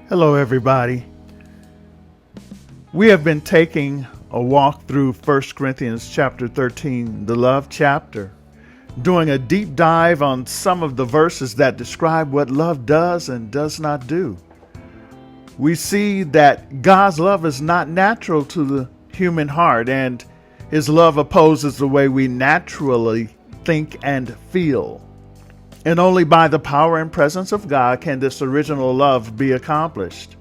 Hello, everybody. We have been taking a walk through 1 Corinthians chapter 13, the love chapter, doing a deep dive on some of the verses that describe what love does and does not do. We see that God's love is not natural to the human heart, and His love opposes the way we naturally think and feel. And only by the power and presence of God can this original love be accomplished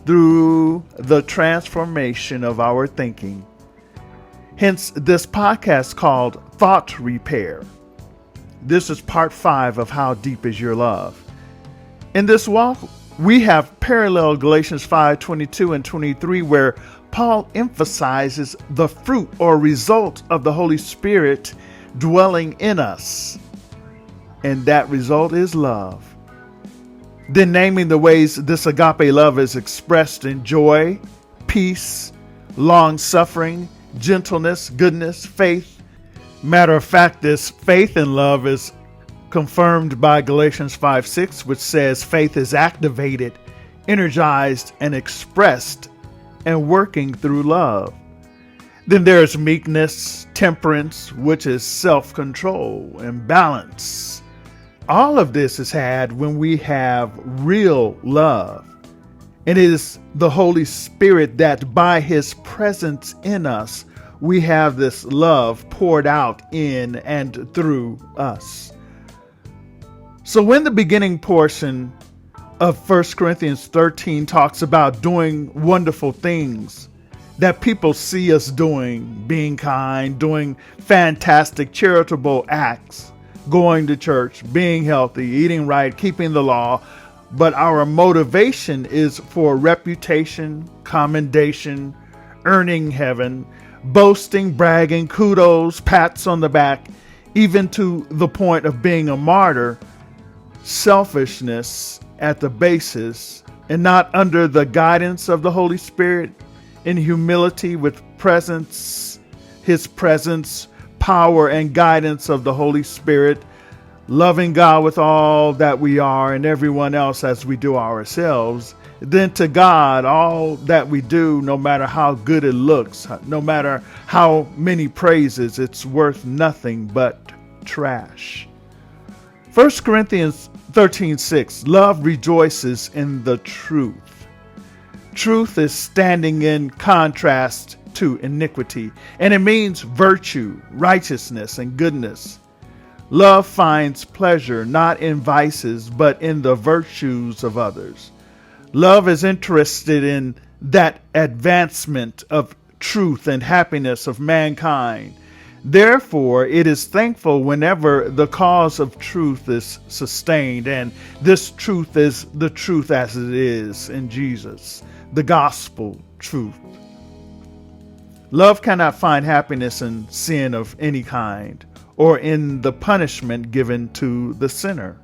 through the transformation of our thinking. Hence, this podcast called Thought Repair. This is part 5 of How Deep Is Your Love. In this walk, we have parallel Galatians 5:22 and 23, where Paul emphasizes the fruit or result of the Holy Spirit dwelling in us. And that result is love. Then naming the ways this agape love is expressed in joy, peace, long-suffering, gentleness, goodness, faith. Matter of fact, this faith in love is confirmed by Galatians 5:6, which says faith is activated, energized, and expressed and working through love. Then there's meekness, temperance, which is self-control and balance. All of this is had when we have real love. And it is the Holy Spirit that by His presence in us, we have this love poured out in and through us. So when the beginning portion of 1 Corinthians 13 talks about doing wonderful things that people see us doing, being kind, doing fantastic charitable acts, going to church, being healthy, eating right, keeping the law, but our motivation is for reputation, commendation, earning heaven, boasting, bragging, kudos, pats on the back, even to the point of being a martyr, selfishness at the basis, and not under the guidance of the Holy Spirit, in humility with His presence, power and guidance of the Holy Spirit, loving God with all that we are and everyone else as we do ourselves, then to God, all that we do, no matter how good it looks, no matter how many praises, it's worth nothing but trash. 1 Corinthians 13:6, love rejoices in the truth. Truth is standing in contrast to iniquity, and it means virtue, righteousness, and goodness. Love finds pleasure not in vices, but in the virtues of others. Love is interested in that advancement of truth and happiness of mankind. Therefore, it is thankful whenever the cause of truth is sustained, and this truth is the truth as it is in Jesus, the gospel truth. Love cannot find happiness in sin of any kind or in the punishment given to the sinner.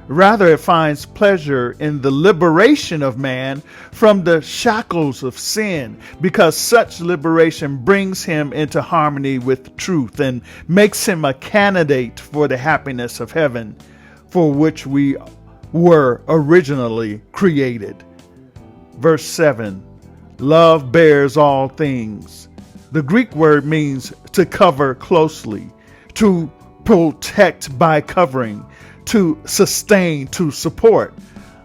Rather, it finds pleasure in the liberation of man from the shackles of sin, because such liberation brings him into harmony with truth and makes him a candidate for the happiness of heaven, for which we were originally created. Verse 7, love bears all things. The Greek word means to cover closely, to protect by covering, to sustain, to support.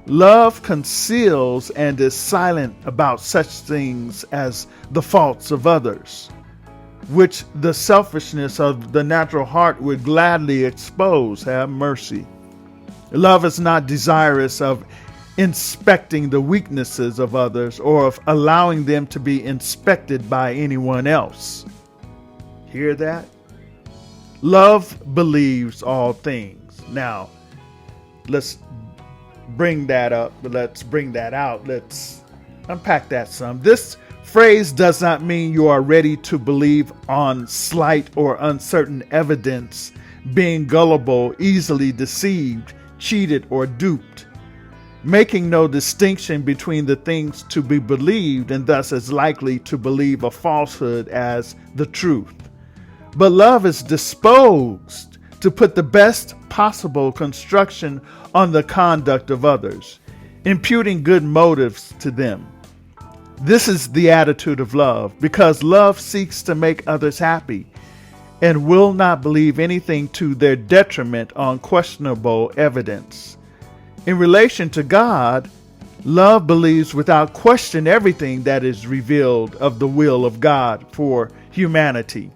Love conceals and is silent about such things as the faults of others, which the selfishness of the natural heart would gladly expose. Have mercy. Love is not desirous of inspecting the weaknesses of others or of allowing them to be inspected by anyone else. Hear that? Love believes all things. Now, let's bring that up. Let's bring that out. Let's unpack that some. This phrase does not mean you are ready to believe on slight or uncertain evidence, being gullible, easily deceived, cheated, or duped, making no distinction between the things to be believed and thus as likely to believe a falsehood as the truth. But love is disposed to put the best possible construction on the conduct of others. imputing good motives to them. This is the attitude of love, because love seeks to make others happy and will not believe anything to their detriment on questionable evidence. In relation to God, love believes without question everything that is revealed of the will of God for humanity.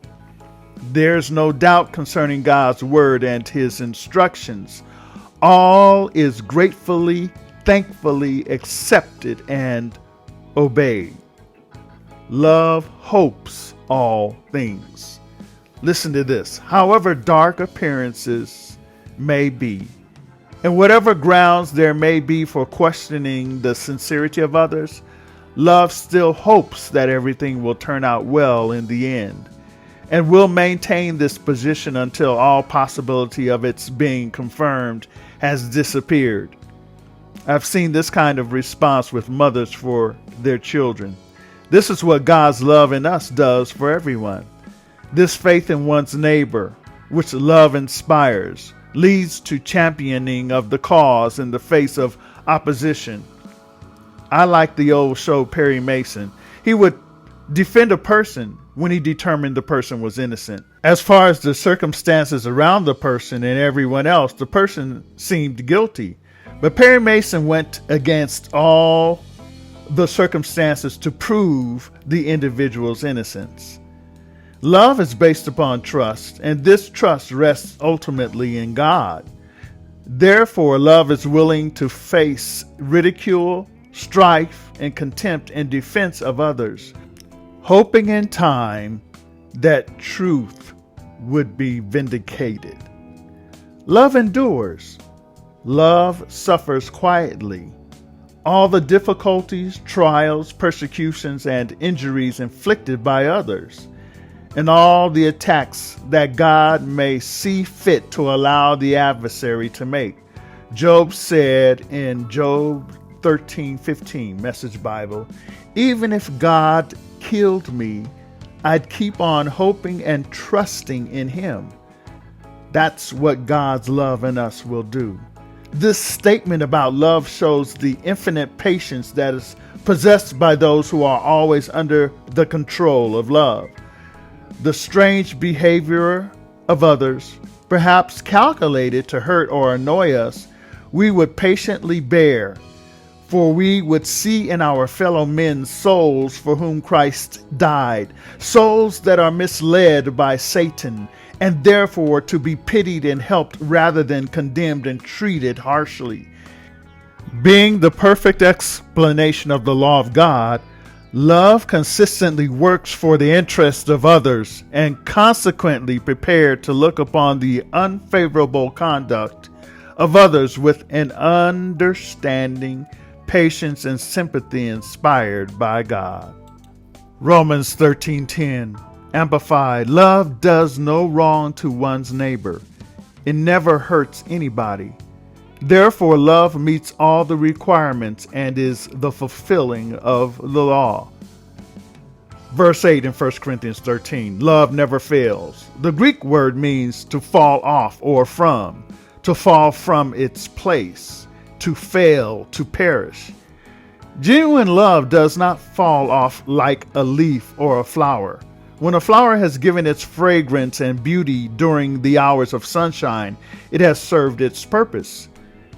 There's no doubt concerning God's word and his instructions. All is gratefully, thankfully accepted and obeyed. Love hopes all things. Listen to this. However dark appearances may be, and whatever grounds there may be for questioning the sincerity of others, love still hopes that everything will turn out well in the end, and will maintain this position until all possibility of its being confirmed has disappeared. I've seen this kind of response with mothers for their children. This is what God's love in us does for everyone. This faith in one's neighbor, which love inspires, leads to championing of the cause in the face of opposition. I like the old show Perry Mason. He would defend a person when he determined the person was innocent. As far as the circumstances around the person and everyone else, the person seemed guilty. But Perry Mason went against all the circumstances to prove the individual's innocence. Love is based upon trust, and this trust rests ultimately in God. Therefore, love is willing to face ridicule, strife, and contempt in defense of others, hoping in time that truth would be vindicated. Love endures. Love suffers quietly. All the difficulties, trials, persecutions, and injuries inflicted by others, and all the attacks that God may see fit to allow the adversary to make. Job said in Job 13:15, Message Bible, even if God killed me, I'd keep on hoping and trusting in him. That's what God's love in us will do. This statement about love shows the infinite patience that is possessed by those who are always under the control of love. The strange behavior of others, perhaps calculated to hurt or annoy us, we would patiently bear, for we would see in our fellow men souls for whom Christ died, souls that are misled by Satan, and therefore to be pitied and helped rather than condemned and treated harshly. Being the perfect explanation of the law of God, love consistently works for the interest of others and consequently prepared to look upon the unfavorable conduct of others with an understanding, patience, and sympathy inspired by God. Romans 13:10, Amplified. Love does no wrong to one's neighbor. It never hurts anybody. Therefore, love meets all the requirements and is the fulfilling of the law. Verse 8 in 1 Corinthians 13, love never fails. The Greek word means to fall off or from, to fall from its place, to fail, to perish. Genuine love does not fall off like a leaf or a flower. When a flower has given its fragrance and beauty during the hours of sunshine, it has served its purpose.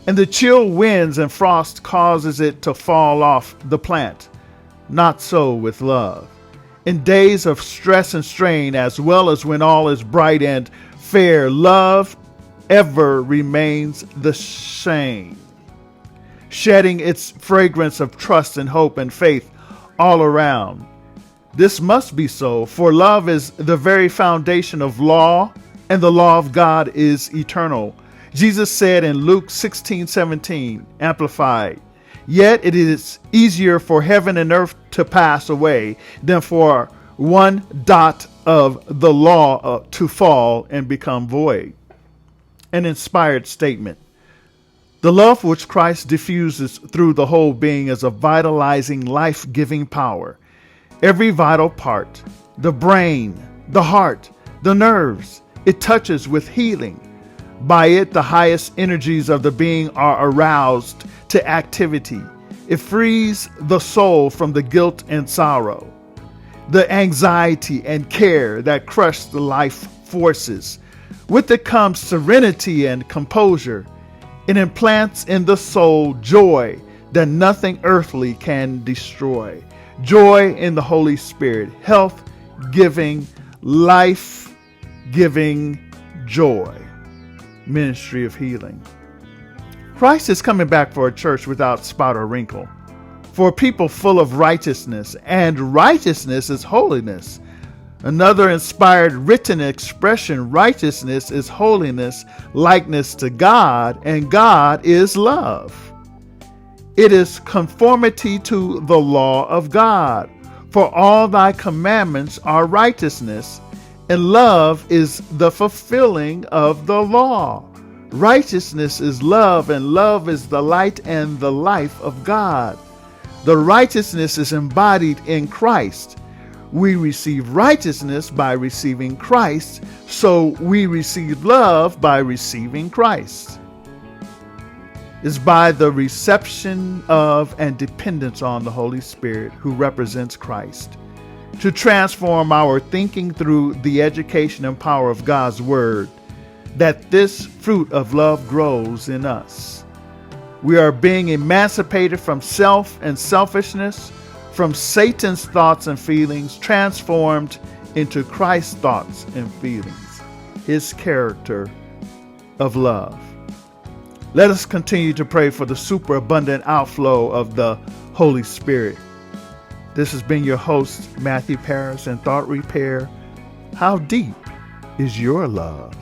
And the chill winds and frost causes it to fall off the plant. Not so with love. In days of stress and strain, as well as when all is bright and fair, love ever remains the same, shedding its fragrance of trust and hope and faith all around. This must be so, for love is the very foundation of law, and the law of God is eternal. Jesus said in Luke 16:17, Amplified, yet it is easier for heaven and earth to pass away than for one dot of the law to fall and become void. An inspired statement. The love which Christ diffuses through the whole being is a vitalizing, life-giving power. Every vital part, the brain, the heart, the nerves, it touches with healing. By it, the highest energies of the being are aroused to activity. It frees the soul from the guilt and sorrow, the anxiety and care that crush the life forces. With it comes serenity and composure. It implants in the soul joy that nothing earthly can destroy. Joy in the Holy Spirit, health-giving, life-giving joy. Ministry of Healing. Christ is coming back for a church without spot or wrinkle, for a people full of righteousness, and righteousness is holiness. Another inspired written expression, righteousness is holiness, likeness to God, and God is love. It is conformity to the law of God. For all thy commandments are righteousness, and love is the fulfilling of the law. Righteousness is love, and love is the light and the life of God. The righteousness is embodied in Christ. We receive righteousness by receiving Christ, so we receive love by receiving Christ. It's by the reception of and dependence on the Holy Spirit, who represents Christ, to transform our thinking through the education and power of God's Word, that this fruit of love grows in us. We are being emancipated from self and selfishness, from Satan's thoughts and feelings, transformed into Christ's thoughts and feelings, his character of love. Let us continue to pray for the superabundant outflow of the Holy Spirit. This has been your host, Matthew Paris, and Thought Repair. How deep is your love?